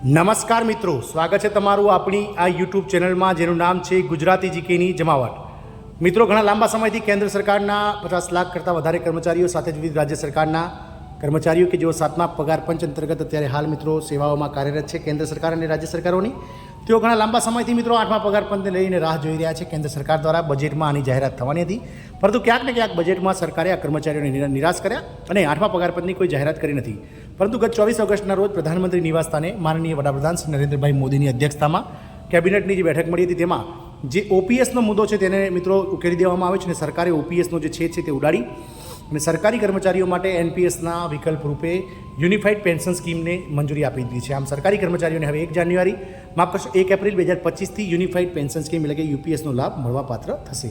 નમસ્કાર મિત્રો, સ્વાગત છે તમારું આપણી આ યુટ્યુબ ચેનલમાં જેનું નામ છે ગુજરાતી જીકેની જમાવટ. મિત્રો, ઘણા લાંબા સમયથી કેન્દ્ર સરકારના 50 લાખ કરતાં વધારે કર્મચારીઓ સાથે જ વિવિધ રાજ્ય સરકારના કર્મચારીઓ કે જેઓ 7મા પગાર પંચ અંતર્ગત અત્યારે હાલ મિત્રો સેવાઓમાં કાર્યરત છે કેન્દ્ર સરકાર અને રાજ્ય સરકારોની, તેઓ ઘણા લાંબા સમયથી મિત્રો 8મા પગાર પંચને લઈને રાહ જોઈ રહ્યા છે. કેન્દ્ર સરકાર દ્વારા બજેટમાં આની જાહેરાત થવાની હતી, પરંતુ ક્યાંક ને ક્યાંક બજેટમાં સરકારે આ કર્મચારીઓને નિરાશ કર્યા અને 8મા પગાર પંચની કોઈ જાહેરાત કરી નથી. પરંતુ ગત 24 ઓગસ્ટના રોજ પ્રધાનમંત્રી નિવાસસ્થાને માનનીય વડાપ્રધાન શ્રી નરેન્દ્રભાઈ મોદીની અધ્યક્ષતામાં કેબિનેટની જે બેઠક મળી હતી, તેમાં જે ઓપીએસનો મુદ્દો છે તેને મિત્રો ઉકેલી દેવામાં આવ્યો છે અને સરકારે ઓપીએસનો જે છે તે ઉડાડી અને સરકારી કર્મચારીઓ માટે એનપીએસના વિકલ્પ રૂપે યુનિફાઈડ પેન્શન સ્કીમને મંજૂરી આપી દીધી છે. આમ સરકારી કર્મચારીઓને હવે 1 એપ્રિલ 2025થી યુનિફાઈડ પેન્શન સ્કીમ એટલે કે યુપીએસનો લાભ મળવાપાત્ર થશે.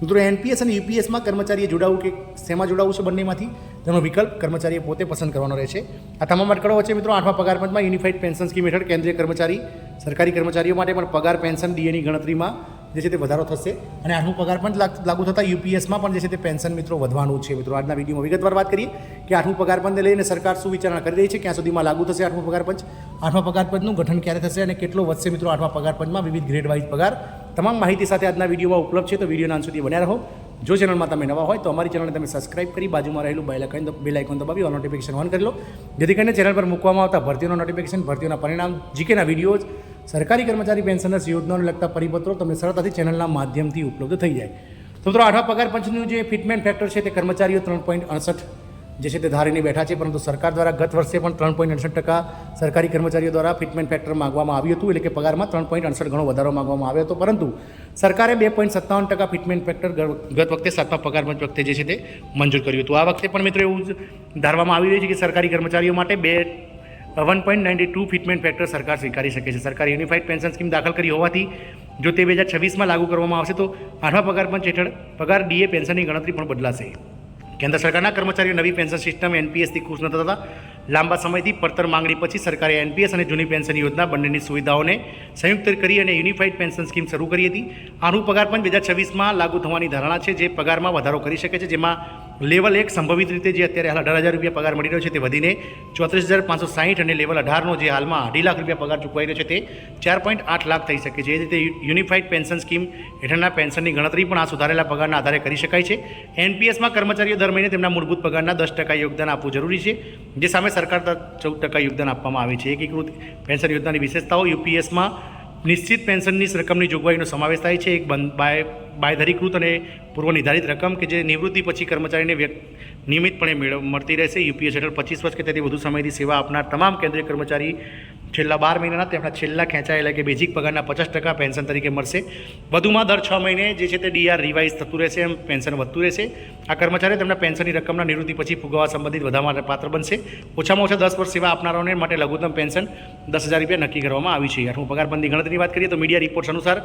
મિત્રો, એનપીએસ અને યુપીએસમાં કર્મચારીએ જોડાવું કે શેમાં જોડાવું છે બંનેમાંથી તેનો વિકલ્પ કર્મચારીએ પોતે પસંદ કરવાનો રહેશે. આ તમામ અટકળો વચ્ચે મિત્રો 8મા પગાર પંચમાં યુનિફાઈડ પેન્શન સ્કીમ હેઠળ કેન્દ્રીય કર્મચારી સરકારી કર્મચારીઓ માટે પણ પગાર પેન્શન ડીએની ગણતરીમાં જે છે તે વધારો થશે અને 8મું પગાર પંચ લાગુ થતાં યુપીએસમાં પણ જે છે તે પેન્શન મિત્રો વધવાનું છે. મિત્રો, આજના વિડીયોમાં વિગતવાર વાત કરીએ કે 8મું પગાર પંચને લઈને સરકાર શું વિચારણા કરી રહી છે, ક્યાં સુધીમાં લાગુ થશે 8મું પગાર પંચ, 8મા પગાર પંચનું ગઠન ક્યારે થશે અને કેટલો વધશે મિત્રો 8મા પગાર પંચમાં વિવિધ ગ્રેડ વાઇઝ પગાર. તમામ માહિતી સાથે આજના વિડીયોમાં ઉપલબ્ધ છે, તો વિડીયોના અંત સુધી બન્યા રહો. જો ચેનલમાં તમે નવા હોય તો અમારી ચેનલને તમે સબસ્ક્રાઇબ કરી બાજુમાં રહેલું બેલ આઇકોન દબાવી ઓલ નોટિફિકેશન ઓન કરી લો, જેથી કરીને ચેનલ પર મૂકવામાં આવતા ભરતીઓના નોટિફિકેશન, ભરતીઓના પરિણામ, જીકેના વિડીયોઝ, સરકારી કર્મચારી પેન્શનર્સ યોજનાઓને લગતા પરિપત્રો તમને સરળતાથી ચેનલના માધ્યમથી ઉપલબ્ધ થઈ જાય. તો મિત્રો, 8મા પગાર પંચનું જે ફિટમેન્ટ ફેક્ટર છે તે કર્મચારીઓ 3.68 જે છે તે ધારીને બેઠા છે, પરંતુ સરકાર દ્વારા ગત વર્ષે પણ 3.68% સરકારી કર્મચારીઓ દ્વારા ફિટમેન્ટ ફેક્ટર માગવામાં આવ્યું હતું, એટલે કે પગારમાં 3.68 ગણો વધારો માગવામાં આવ્યો હતો. પરંતુ સરકારે 2.57% ફિટમેન્ટ ફેક્ટર ગત વખતે 7મા પગાર પંચ વખતે જે છે તે મંજૂર કર્યું હતું. આ વખતે પણ મિત્રો એવું જ ધારવામાં આવી રહ્યું છે કે સરકારી કર્મચારીઓ માટે 1.92 ફિટમેન્ટ ફેક્ટર સરકાર સ્વીકારી શકે છે. સરકારે યુનિફાઈડ પેન્શન સ્કીમ દાખલ કરી હોવાથી જો તે 2026માં લાગુ કરવામાં આવશે તો 8મા પગાર પંચ હેઠળ પગાર ડીએ પેન્શનની ગણતરી પણ બદલાશે. કેન્દ્ર સરકારના કર્મચારીઓ નવી પેન્શન સિસ્ટમ એનપીએસથી ખુશ ન થતા લાંબા સમયથી પડતર માંગણી પછી સરકારે એનપીએસ અને જૂની પેન્શન યોજના બંનેની સુવિધાઓને સંયુક્ત કરી અને યુનિફાઈડ પેન્શન સ્કીમ શરૂ કરી હતી. આનું પગાર પંચ 2026માં લાગુ થવાની ધારણા છે, જે પગારમાં વધારો કરી શકે છે, જેમાં લેવલ 1 સંભવિત રીતે જે અત્યારે હાલ 18,000 રૂપિયા પગાર મળી રહ્યો છે તે વધીને 34,560 અને લેવલ 18નો જે હાલમાં 2.5 લાખ રૂપિયા પગાર ચૂકવાઈ રહ્યો છે તે 4.8 લાખ થઈ શકે છે. એ રીતે યુનિફાઈડ પેન્શન સ્કીમ હેઠળના પેન્શનની ગણતરી પણ આ સુધારેલા પગારના આધારે કરી શકાય છે. એનપીએસમાં કર્મચારીઓ દર મહિને તેમના મૂળભૂત પગારના 10% યોગદાન આપવું જરૂરી છે, જે સામે સરકાર 14% યોગદાન આપવામાં આવે છે. એકીકૃત પેન્શન યોજનાની વિશેષતાઓ: યુપીએસમાં નિશ્ચિત પેન્શનની રકમની જોગવાઈનો સમાવેશ થાય છે. એક બાંયધરીકૃત અને પૂર્વ નિર્ધારિત રકમ કે જે નિવૃત્તિ પછી કર્મચારીને નિયમિતપણે મળતી રહેશે. યુપીએસ હેઠળ 25 વર્ષ કે તેથી વધુ સમયથી સેવા આપનાર તમામ કેન્દ્રીય કર્મચારી છેલ્લા 12 મહિનાના તેમના છેલ્લા ખેંચાયેલા કે બેઝિક પગારના 50% પેન્શન તરીકે મળશે. વધુમાં દર 6 મહિને જે છે તે ડીઆર રિવાઇઝ થતું રહેશે, એમ પેન્શન વધતું રહેશે. આ કર્મચારીઓ તેમના પેન્શનની રકમના નિવૃત્તિ પછી ફુગાવા સંબંધિત વધારા પાત્ર બનશે. ઓછામાં ઓછા 10 વર્ષ સેવા આપનારાઓને માટે લઘુત્તમ પેન્શન 10,000 રૂપિયા નક્કી કરવામાં આવી છે. 8મું પગાર પંચની ગણતરીની વાત કરીએ તો મીડિયા રિપોર્ટ્સ અનુસાર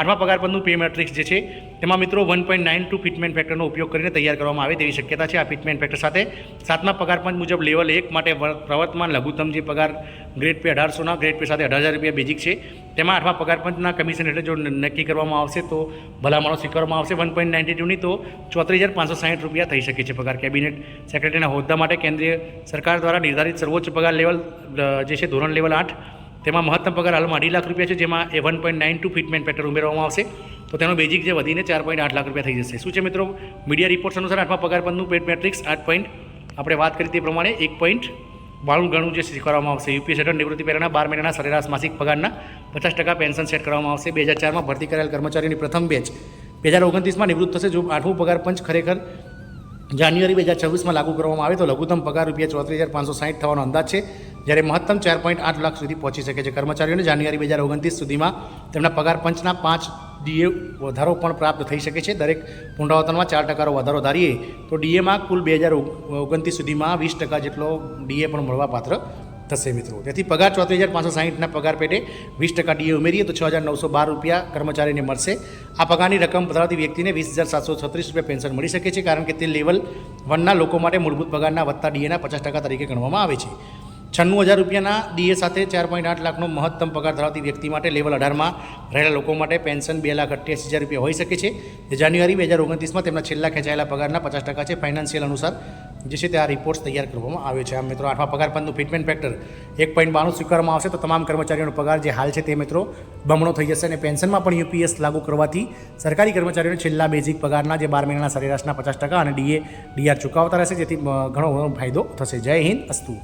8મા પગાર પંચનું પે મેટ્રિક્સ જે છે તેમાં મિત્રો 1.92 ફિટમેન્ટ ફેક્ટરનો ઉપયોગ કરીને તૈયાર કરવામાં આવે તેવી શક્યતા છે. આ ફિટમેન્ટ ફેક્ટર સાથે 7મા પગાર પંચ મુજબ લેવલ 1 માટે પ્રવર્તમાન લઘુત્તમ જે પગાર ગ્રેડ પે 1800ના ગ્રેડ પે સાથે 18,000 રૂપિયા બેઝિક છે, તેમાં 8મા પગાર પંચના કમિશન હેઠળ જો નક્કી કરવામાં આવશે તો ભલામણો સ્વીકારવામાં આવશે. 1.92ની તો 34,560 રૂપિયા થઈ શકે છે પગાર. કેબિનેટ સેક્રેટરીના હોદ્દા માટે કેન્દ્રીય સરકાર દ્વારા નિર્ધારિત સર્વોચ્ચ પગાર લેવલ જે છે ધોરણ લેવલ 8, તેમાં મહત્તમ પગાર હાલમાં 2.5 લાખ રૂપિયા છે, જેમાં 1.92 ફિટમેન્ટ ફેક્ટર ઉમેરવામાં આવશે તો તેનો બેઝિક જે વધીને 4.8 લાખ રૂપિયા થઈ જશે. શું છે મિત્રો? મીડિયા રિપોર્ટ્સ અનુસાર 8મા પગાર પંચનું પેડ મેટ્રિક્સ 8 આપણે વાત કરી તે પ્રમાણે 1.92 ગણું જે સ્વીકારવામાં આવશે. યુપીએસ હેઠળ નિવૃત્તિ પહેલાંના 12 મહિનાના સરેરાશ માસિક પગારના 50% પેન્શન સેટ કરવામાં આવશે. 2004માં ભરતી કરાયેલ કર્મચારીઓની પ્રથમ બેચ 2029માં નિવૃત્ત થશે. જો 8મું પગાર પંચ ખરેખર જાન્યુઆરી 2026માં લાગુ કરવામાં આવે તો લઘુત્તમ પગાર રૂપિયા 34,560 થવાનો અંદાજ છે, જ્યારે મહત્તમ 4.8 લાખ સુધી પહોંચી શકે છે. કર્મચારીઓને જાન્યુઆરી 2029 સુધીમાં તેમના પગાર પંચના 5 ડીએ વધારો પણ પ્રાપ્ત થઈ શકે છે. દરેક પુનરાવર્તનમાં 4% વધારો ધારીએ તો ડીએમાં કુલ 2029 સુધીમાં 20% જેટલો ડીએ પણ મળવાપાત્ર થશે મિત્રો. તેથી પગાર 34,560ના પગાર પેટે 20% ડીએ ઉમેરીએ તો 6,912 રૂપિયા કર્મચારીને મળશે. આ પગારની રકમ ધરાવતી વ્યક્તિને 20,736 રૂપિયા પેન્શન મળી શકે છે, કારણ કે તે લેવલ 1ના લોકો માટે મૂળભૂત પગારના વત્તા ડીએના 50% તરીકે ગણવામાં આવે છે. 96,000 રૂપિયાના ડીએ સાથે 4.8 લાખનો મહત્તમ પગાર ધરાવતી વ્યક્તિ માટે લેવલ 18માં રહેલા લોકો માટે પેન્શન 2,88,000 રૂપિયા હોઈ શકે છે. જાન્યુઆરી 2029માં તેમના છેલ્લા ખેંચાયેલા પગારના 50% છે. ફાઇનાન્શિયલ અનુસાર જે છે તે આ રિપોર્ટ્સ તૈયાર કરવામાં આવ્યો છે. આમ મિત્રો 8મા પગાર પંચનું ફિટમેન્ટ ફેક્ટર 1.92 સ્વીકારવામાં આવશે તો તમામ કર્મચારીઓનો પગાર જે હાલ છે તે મિત્રો બમણો થઈ જશે. અને પેન્શનમાં પણ યુપીએસ લાગુ કરવાથી સરકારી કર્મચારીઓને છેલ્લા બેઝિક પગારના જે 12 મહિનાના સરેરાશના 50% અને ડીઆર ચૂકવતા રહેશે, જેથી ઘણો ફાયદો થશે. જય હિન્દ, અસ્તુ.